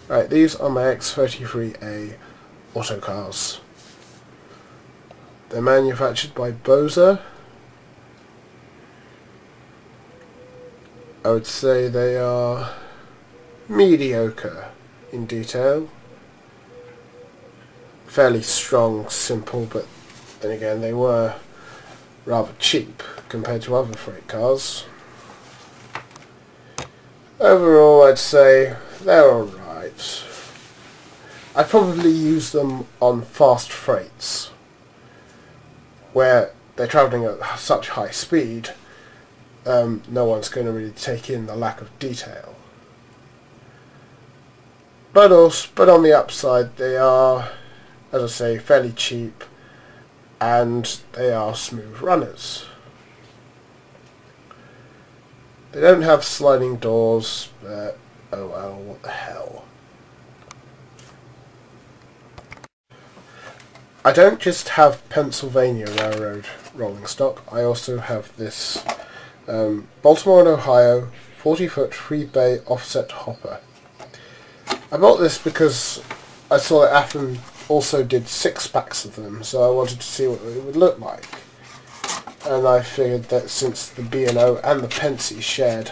Right, these are my X33A autocars. They're manufactured by Boza. I would say they are mediocre in detail. Fairly strong, simple, but then again they were rather cheap compared to other freight cars. Overall, I'd say they're alright. I probably use them on fast freights where they're travelling at such high speed, no one's going to really take in the lack of detail. But on the upside, they are, as I say, fairly cheap, and they are smooth runners. They don't have sliding doors, but oh well, what the hell. I don't just have Pennsylvania Railroad rolling stock, I also have this Baltimore and Ohio 40-foot 3-bay offset hopper. I bought this because I saw that Affen also did 6-packs of them, so I wanted to see what it would look like. And I figured that since the B&O and the Pennsy shared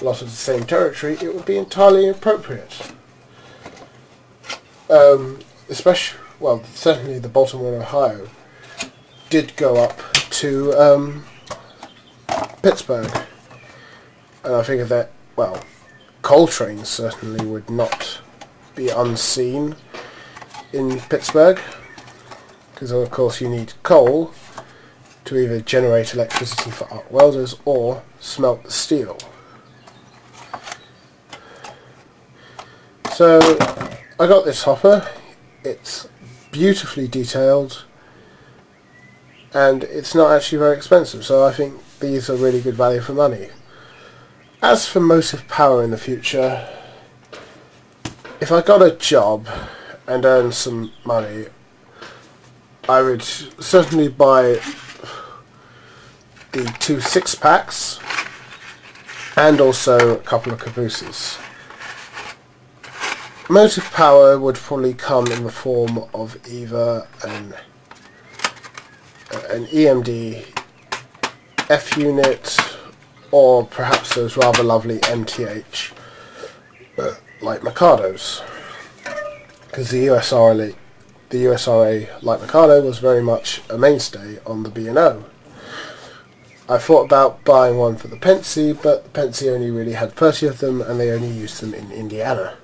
a lot of the same territory, it would be entirely appropriate. Especially, well, certainly the Baltimore and Ohio did go up to Pittsburgh, and I figured that, well, coal trains certainly would not be unseen in Pittsburgh, because of course you need coal to either generate electricity for arc welders or smelt the steel. So I got this hopper. It's beautifully detailed and it's not actually very expensive, so I think these are really good value for money. As for motive power in the future, if I got a job and earned some money, I would certainly buy the 2 6-packs and also a couple of cabooses. Motive power would probably come in the form of either an EMD F unit or perhaps those rather lovely MTH Light Mikados, because the USRA Light Mikado was very much a mainstay on the B&O. I thought about buying one for the Pennsy, but the Pennsy only really had 30 of them and they only used them in Indiana.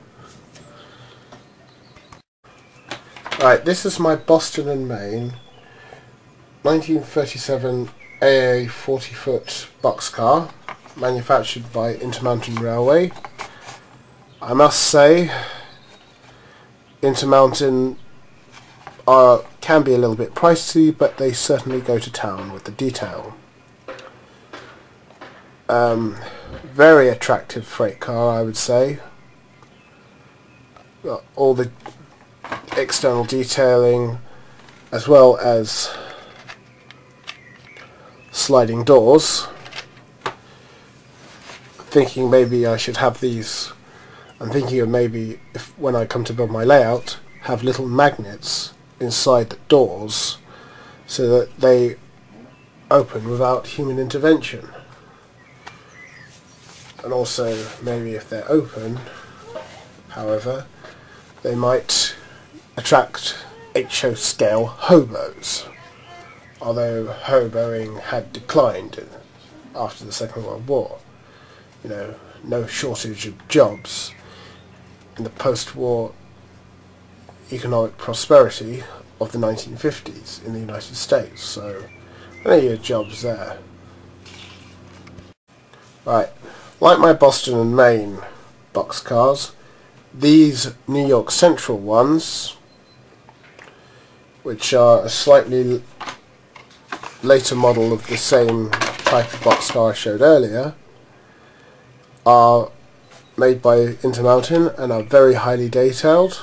Right, this is my Boston and Maine 1937 AA 40-foot boxcar, manufactured by Intermountain Railway. I must say, Intermountain can be a little bit pricey, but they certainly go to town with the detail. Very attractive freight car, I would say. Got all the external detailing as well as sliding doors. Thinking maybe I should have these. I'm thinking of maybe, if when I come to build my layout, have little magnets inside the doors so that they open without human intervention. And also, maybe if they're open, however, they might attract HO scale hobos, although hoboing had declined after the Second World War. You know, no shortage of jobs in the post-war economic prosperity of the 1950s in the United States, so plenty of jobs there. Right, like my Boston and Maine boxcars, these New York Central ones, which are a slightly later model of the same type of boxcar I showed earlier, are made by Intermountain and are very highly detailed.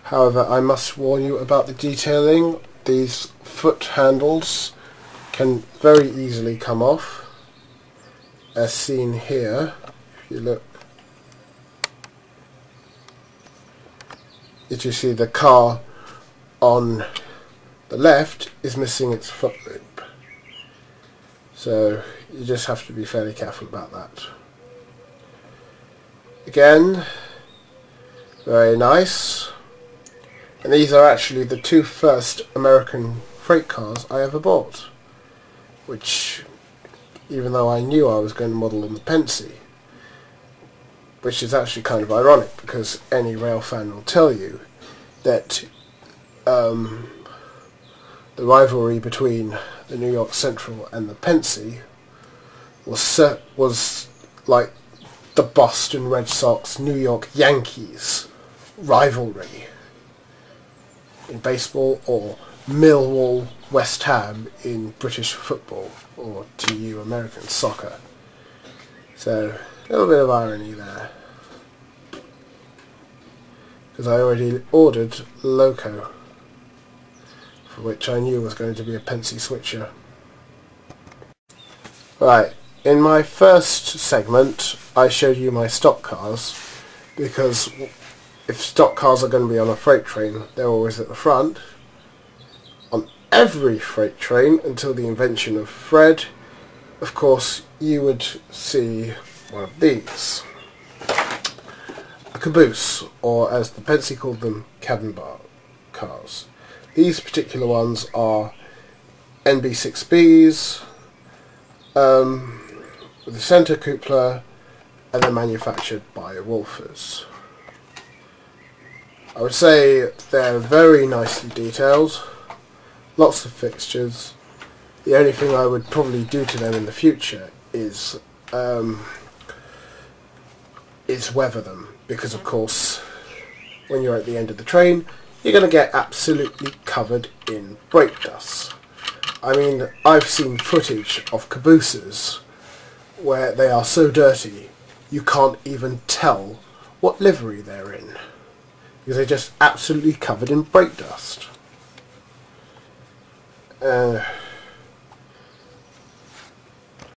However, I must warn you about the detailing. These foot handles can very easily come off, as seen here. If you look, as you see, the car on the left is missing its foot loop. So you just have to be fairly careful about that. Again, very nice. And these are actually the two first American freight cars I ever bought, which, even though I knew I was going to model on the Pennsy, which is actually kind of ironic because any rail fan will tell you that the rivalry between the New York Central and the Pennsy was like the Boston Red Sox New York Yankees rivalry in baseball, or Millwall West Ham in British football, or to you American soccer. So a little bit of irony there, because I already ordered Loco, for which I knew was going to be a Pennsy switcher. Right, in my first segment I showed you my stock cars, because if stock cars are going to be on a freight train, they're always at the front. On every freight train, until the invention of Fred, of course, you would see one of these. A caboose, or as the Pennsy called them, cabin bar cars. These particular ones are NB6Bs, with a centre cupola, and they're manufactured by Wolfers. I would say they're very nicely detailed, lots of fixtures. The only thing I would probably do to them in the future is weather them, because of course when you're at the end of the train you're going to get absolutely covered in brake dust. I mean, I've seen footage of cabooses where they are so dirty you can't even tell what livery they're in, because they're just absolutely covered in brake dust.